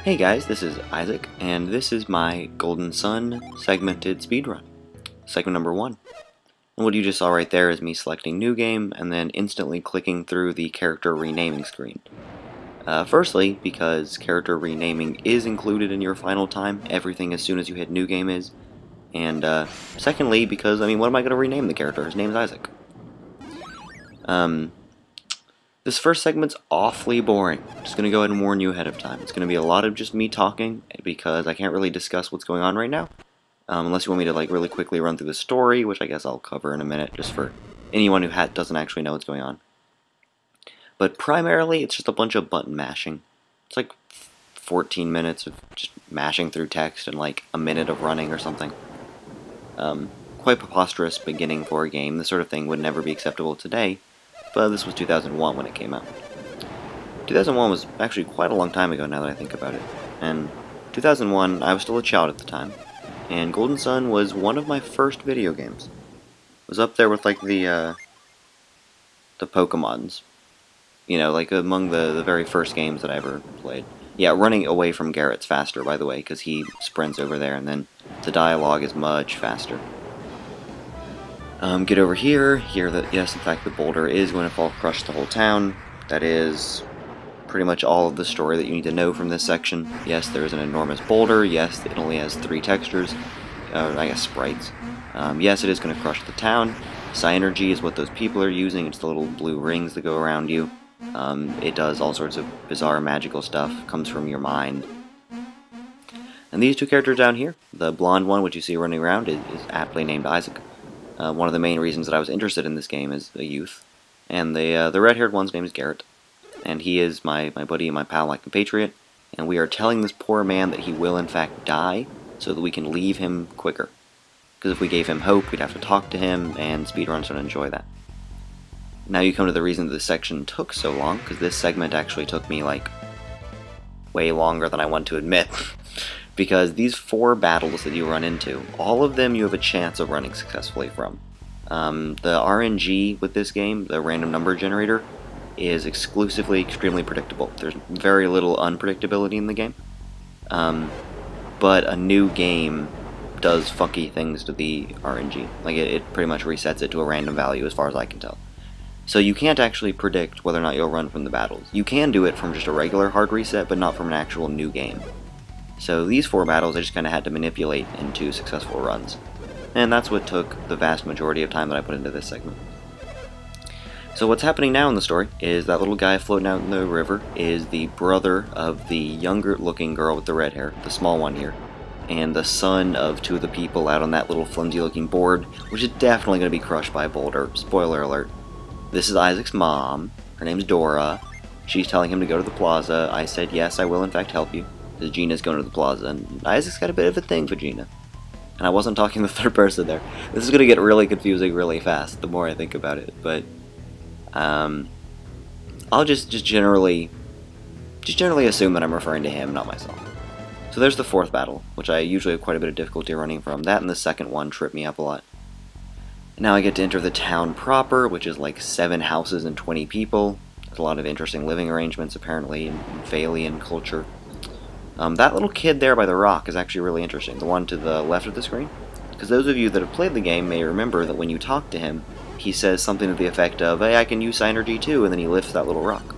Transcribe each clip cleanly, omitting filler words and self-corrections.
Hey guys, this is Isaac, and this is my Golden Sun segmented speedrun. Segment number 1. And what you just saw right there is me selecting New Game, and then instantly clicking through the character renaming screen. Firstly, because character renaming is included in your final time, everything as soon as you hit New Game is. And secondly, because, what am I going to rename the character? His name's Isaac. This first segment's awfully boring. Just going to go ahead and warn you ahead of time. It's going to be a lot of just me talking, because I can't really discuss what's going on right now. Unless you want me to really quickly run through the story, which I guess I'll cover in a minute, just for anyone who doesn't actually know what's going on. But primarily, it's just a bunch of button mashing. It's like 14 minutes of just mashing through text and like a minute of running or something. Quite preposterous beginning for a game. This sort of thing would never be acceptable today, but this was 2001 when it came out. 2001 was actually quite a long time ago now that I think about it. And 2001, I was still a child at the time, and Golden Sun was one of my first video games. It was up there with like the Pokemons. You know, like among the very first games that I ever played. Yeah, running away from Garrett's faster, by the way, because he sprints over there, and then the dialogue is much faster. Get over here. Here, yes, in fact, the boulder is going to fall, crush the whole town. That is pretty much all of the story that you need to know from this section. Yes, there is an enormous boulder. Yes, it only has 3 textures. I guess sprites. Yes, it is going to crush the town. Psynergy is what those people are using. It's the little blue rings that go around you. It does all sorts of bizarre magical stuff. Comes from your mind. And these two characters down here, the blonde one, which you see running around, is aptly named Isaac. One of the main reasons that I was interested in this game is the youth. And the red-haired one's name is Garrett. And he is my buddy and my pal, my compatriot. And we are telling this poor man that he will in fact die, so that we can leave him quicker. Because if we gave him hope, we'd have to talk to him, and speedrunners would enjoy that. Now you come to the reason that this section took so long, because this segment actually took me, like, way longer than I want to admit. Because these 4 battles that you run into, all of them you have a chance of running successfully from. The RNG with this game, the random number generator, is exclusively extremely predictable. There's very little unpredictability in the game. But a new game does funky things to the RNG. Like, it pretty much resets it to a random value as far as I can tell. So you can't actually predict whether or not you'll run from the battles. You can do it from just a regular hard reset, but not from an actual new game. So these 4 battles I just kind of had to manipulate into successful runs. And that's what took the vast majority of time that I put into this segment. So what's happening now in the story is that little guy floating out in the river is the brother of the younger looking girl with the red hair, the small one here, and the son of 2 of the people out on that little flimsy looking board, which is definitely going to be crushed by a boulder. Spoiler alert. This is Isaac's mom. Her name's Dora. She's telling him to go to the plaza. I said, yes, I will in fact help you. Because Gina's going to the plaza, and Isaac's got a bit of a thing for Gina. And I wasn't talking the third person there. This is going to get really confusing really fast, the more I think about it. But, I'll just generally assume that I'm referring to him, not myself. So there's the 4th battle, which I usually have quite a bit of difficulty running from. That and the second one trip me up a lot. Now I get to enter the town proper, which is like 7 houses and 20 people. There's a lot of interesting living arrangements, apparently, in Valean culture. That little kid there by the rock is actually really interesting, the one to the left of the screen. Because those of you that have played the game may remember that when you talk to him, he says something to the effect of, hey, I can use Psynergy too, and then he lifts that little rock.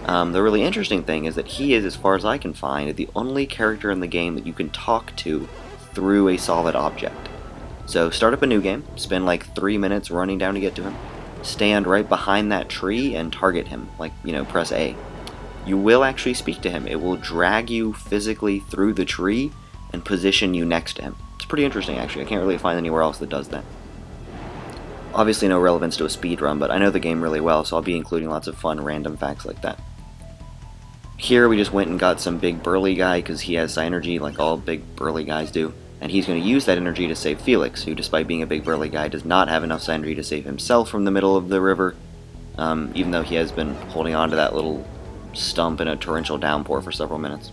The really interesting thing is that he is, as far as I can find, the only character in the game that you can talk to through a solid object. So start up a new game, spend like 3 minutes running down to get to him, stand right behind that tree and target him, like, press A. You will actually speak to him. It will drag you physically through the tree and position you next to him. It's pretty interesting, actually. I can't really find anywhere else that does that. Obviously no relevance to a speedrun, but I know the game really well, so I'll be including lots of fun random facts like that. Here we just went and got some big burly guy because he has Psynergy like all big burly guys do. And he's going to use that energy to save Felix, who, despite being a big burly guy, does not have enough Psynergy to save himself from the middle of the river, even though he has been holding on to that little stump in a torrential downpour for several minutes.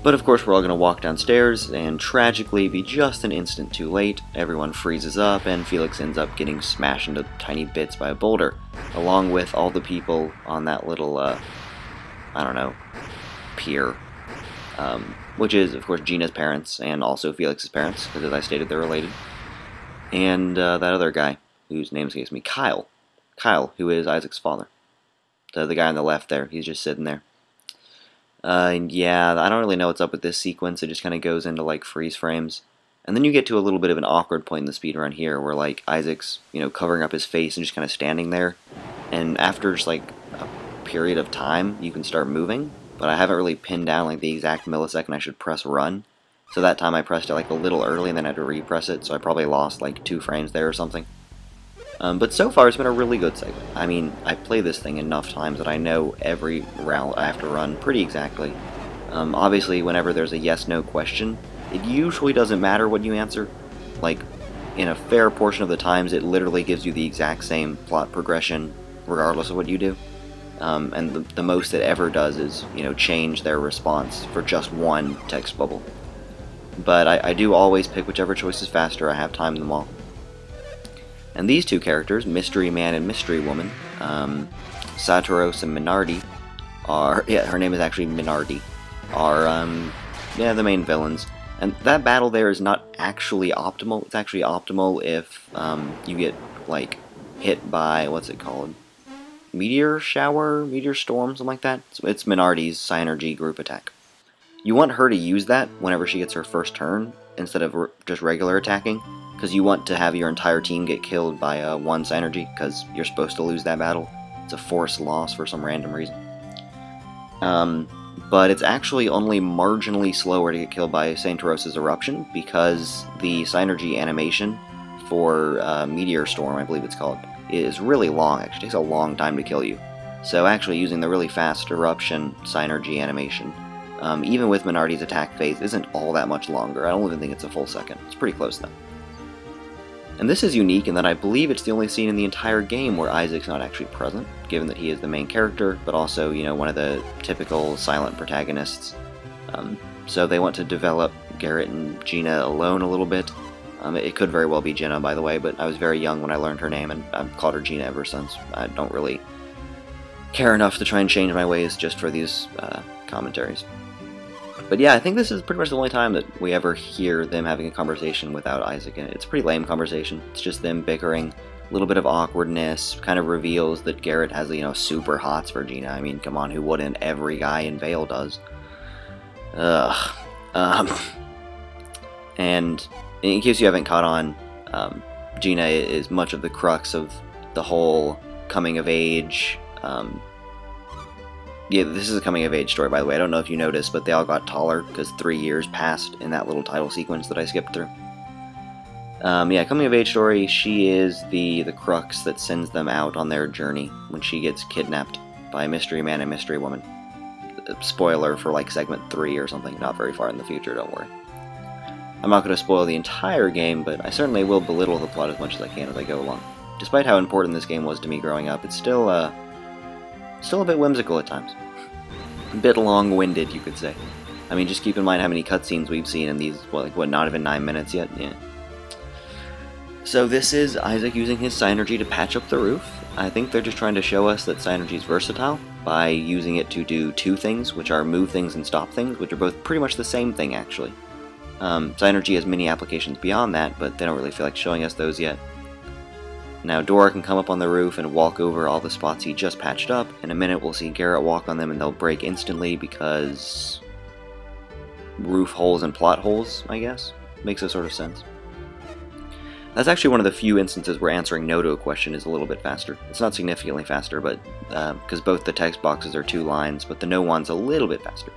But of course we're all going to walk downstairs, and tragically be just an instant too late. Everyone freezes up, and Felix ends up getting smashed into tiny bits by a boulder, along with all the people on that little I don't know, peer, which is, of course, Gina's parents and also Felix's parents, because as I stated, they're related. And that other guy, whose name escapes me, Kyle. Kyle, who is Isaac's father. The guy on the left there, he's just sitting there. And yeah, I don't really know what's up with this sequence. It just kind of goes into like freeze frames. And then you get to a little bit of an awkward point in the speedrun here where like Isaac's, covering up his face and just kind of standing there. And after just like a period of time, you can start moving. But I haven't really pinned down like the exact millisecond I should press run. So that time I pressed it like a little early and then I had to repress it. So I probably lost like 2 frames there or something. But so far, it's been a really good segment. I mean, I play this thing enough times that I know every route I have to run pretty exactly. Obviously, whenever there's a yes-no question, it usually doesn't matter what you answer. Like, in a fair portion of the times, it literally gives you the exact same plot progression, regardless of what you do. And the most it ever does is, change their response for just one text bubble. But I do always pick whichever choice is faster. I have timed them all. And these two characters, Mystery Man and Mystery Woman, Saturos and Minardi, are, yeah, her name is actually Minardi, are, the main villains. And that battle there is not actually optimal. It's actually optimal if you get, like, hit by, what's it called? Meteor shower? Meteor storm? Something like that? It's Minardi's Synergy group attack. You want her to use that whenever she gets her first turn, instead of just regular attacking. Because you want to have your entire team get killed by one Synergy, because you're supposed to lose that battle. It's a forced loss for some random reason. But it's actually only marginally slower to get killed by Saintoros' Eruption, because the Synergy animation for Meteor Storm, I believe it's called, is really long. It actually takes a long time to kill you. So actually using the really fast Eruption Synergy animation, even with Minardi's attack phase, isn't all that much longer. I don't even think it's a full second. It's pretty close though. And this is unique in that I believe it's the only scene in the entire game where Isaac's not actually present, given that he is the main character, but also, one of the typical silent protagonists. So they want to develop Garrett and Gina alone a little bit. It could very well be Jenna, by the way, but I was very young when I learned her name, and I've called her Gina ever since. I don't really care enough to try and change my ways just for these commentaries. But yeah, I think this is pretty much the only time that we ever hear them having a conversation without Isaac in it. It's a pretty lame conversation. It's just them bickering, a little bit of awkwardness, kind of reveals that Garrett has, super hots for Gina. I mean, come on, who wouldn't? Every guy in Vale does. And in case you haven't caught on, Gina is much of the crux of the whole coming-of-age, yeah, this is a coming-of-age story, by the way. I don't know if you noticed, but they all got taller because 3 years passed in that little title sequence that I skipped through. Yeah, coming-of-age story. She is the crux that sends them out on their journey when she gets kidnapped by Mystery Man and Mystery Woman. Spoiler for, like, segment 3 or something. Not very far in the future, don't worry. I'm not going to spoil the entire game, but I certainly will belittle the plot as much as I can as I go along. Despite how important this game was to me growing up, it's still a bit whimsical at times. A bit long-winded, you could say. I mean, just keep in mind how many cutscenes we've seen in these, what, not even 9 minutes yet? Yeah. So this is Isaac using his Synergy to patch up the roof. I think they're just trying to show us that Synergy is versatile by using it to do 2 things, which are move things and stop things, which are both pretty much the same thing, actually. Synergy has many applications beyond that, but they don't really feel like showing us those yet. Now Dora can come up on the roof and walk over all the spots he just patched up. In a minute we'll see Garrett walk on them and they'll break instantly because roof holes and plot holes, I guess. Makes a sort of sense. That's actually one of the few instances where answering no to a question is a little bit faster. It's not significantly faster, but because both the text boxes are 2 lines, but the no one's a little bit faster.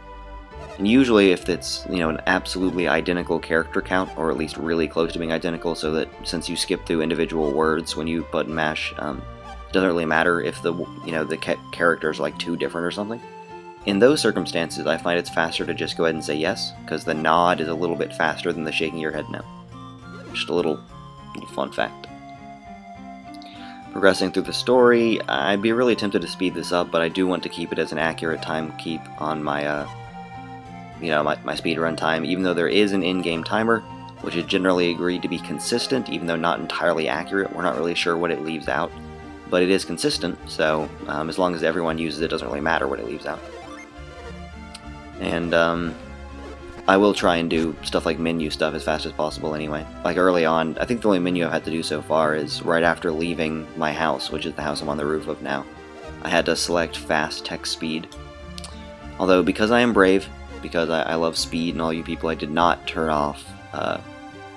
And usually if it's, an absolutely identical character count, or at least really close to being identical, so that since you skip through individual words when you button mash, it doesn't really matter if the characters are like 2 different or something. In those circumstances, I find it's faster to just go ahead and say yes, because the nod is a little bit faster than the shaking your head no. Just a little fun fact. Progressing through the story, I'd be really tempted to speed this up, but I do want to keep it as an accurate time keep on my my speedrun time, even though there is an in-game timer, which is generally agreed to be consistent, even though not entirely accurate. We're not really sure what it leaves out, but it is consistent, so as long as everyone uses it, doesn't really matter what it leaves out. And I will try and do stuff like menu stuff as fast as possible anyway. Like early on, I think the only menu I've had to do so far is right after leaving my house, which is the house I'm on the roof of now. I had to select fast text speed. Although, because I am brave, because I love speed and all you people, I did not turn off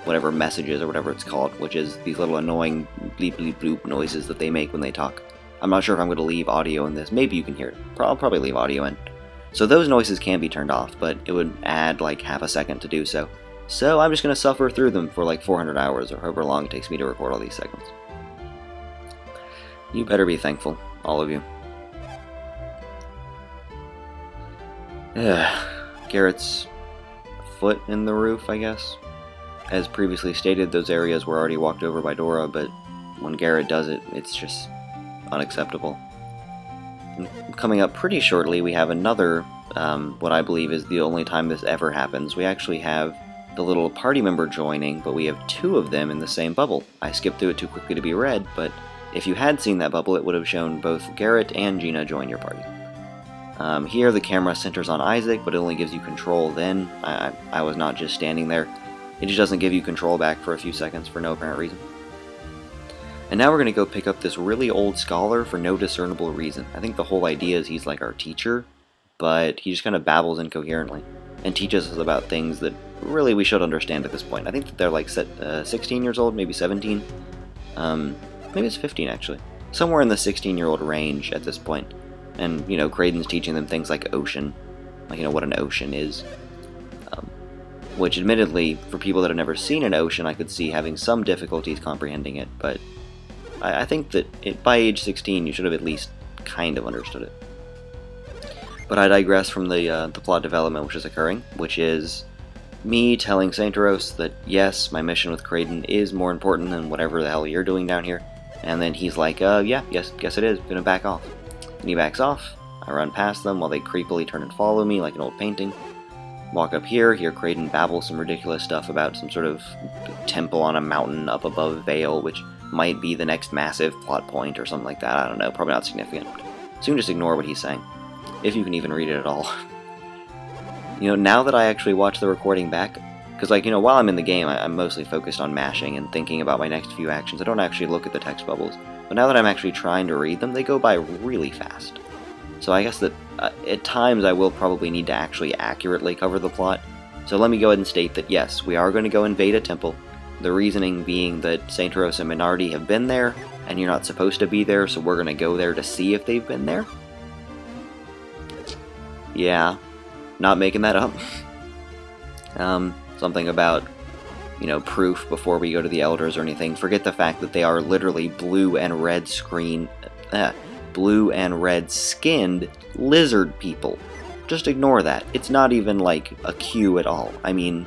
whatever messages or whatever it's called, which is these little annoying bleep bleep bloop noises that they make when they talk. I'm not sure if I'm going to leave audio in this. Maybe you can hear it. I'll probably leave audio in. So those noises can be turned off, but it would add like half a second to do so. So I'm just going to suffer through them for like 400 hours or however long it takes me to record all these segments. You better be thankful, all of you. Garrett's foot in the roof, I guess. As previously stated, those areas were already walked over by Dora, but when Garrett does it, it's just unacceptable. And coming up pretty shortly, we have another, what I believe is the only time this ever happens. We actually have the little party member joining, but we have two of them in the same bubble. I skipped through it too quickly to be read, but if you had seen that bubble, it would have shown both Garrett and Gina join your party. Here the camera centers on Isaac, but it only gives you control then. I was not just standing there. It just doesn't give you control back for a few seconds for no apparent reason. And now we're going to go pick up this really old scholar for no discernible reason. I think the whole idea is he's like our teacher, but he just kind of babbles incoherently and teaches us about things that really we should understand at this point. I think that they're like 16 years old, maybe 17. Maybe it's 15 actually. Somewhere in the 16-year-old range at this point. And, you know, Creighton's teaching them things like ocean, like, you know, what an ocean is. Which, admittedly, for people that have never seen an ocean, I could see having some difficulties comprehending it, but I think that by age 16, you should have at least kind of understood it. But I digress from the plot development which is occurring, which is me telling Sainteros that, yes, my mission with Creighton is more important than whatever the hell you're doing down here. And then he's like, yeah, yes, guess it is, gonna back off. And he backs off, I run past them while they creepily turn and follow me like an old painting. Walk up here, hear Creighton babble some ridiculous stuff about some sort of temple on a mountain up above Vale, which might be the next massive plot point or something like that, I don't know, probably not significant. So you can just ignore what he's saying, if you can even read it at all. You know, now that I actually watch the recording back, because, like, you know, while I'm in the game, I'm mostly focused on mashing and thinking about my next few actions. I don't actually look at the text bubbles. But now that I'm actually trying to read them, they go by really fast. So I guess that at times I will probably need to actually accurately cover the plot. So let me go ahead and state that, yes, we are going to go invade a temple. The reasoning being that Sainteros and Minardi have been there, and you're not supposed to be there, so we're going to go there to see if they've been there. Yeah, not making that up. Something about, you know, proof before we go to the elders or anything. Forget the fact that they are literally blue and red skinned lizard people. Just ignore that. It's not even like a cue at all. I mean,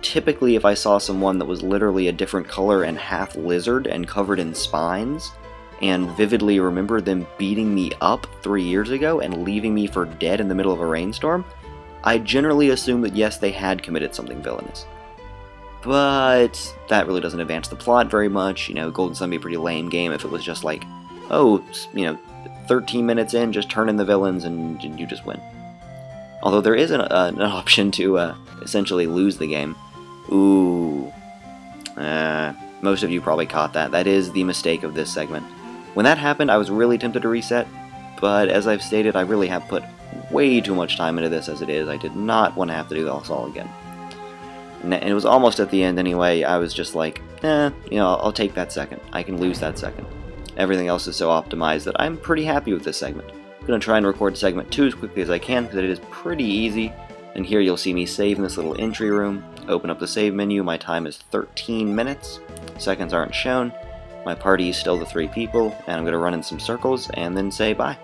typically if I saw someone that was literally a different color and half lizard and covered in spines, and vividly remember them beating me up 3 years ago and leaving me for dead in the middle of a rainstorm, I generally assume that yes, they had committed something villainous. But that really doesn't advance the plot very much. You know, Golden Sun would be a pretty lame game if it was just like, oh, you know, 13 minutes in, just turn in the villains and you just win. Although there is an option to essentially lose the game. Ooh. Most of you probably caught that. That is the mistake of this segment. When that happened, I was really tempted to reset, but as I've stated, I really have put way too much time into this as it is. I did not want to have to do this all again. And it was almost at the end anyway. I was just like, you know, I'll take that second. I can lose that second. Everything else is so optimized that I'm pretty happy with this segment. I'm going to try and record segment 2 as quickly as I can because it is pretty easy. And here you'll see me save in this little entry room. Open up the save menu. My time is 13 minutes. Seconds aren't shown. My party is still the 3 people. And I'm going to run in some circles and then say bye.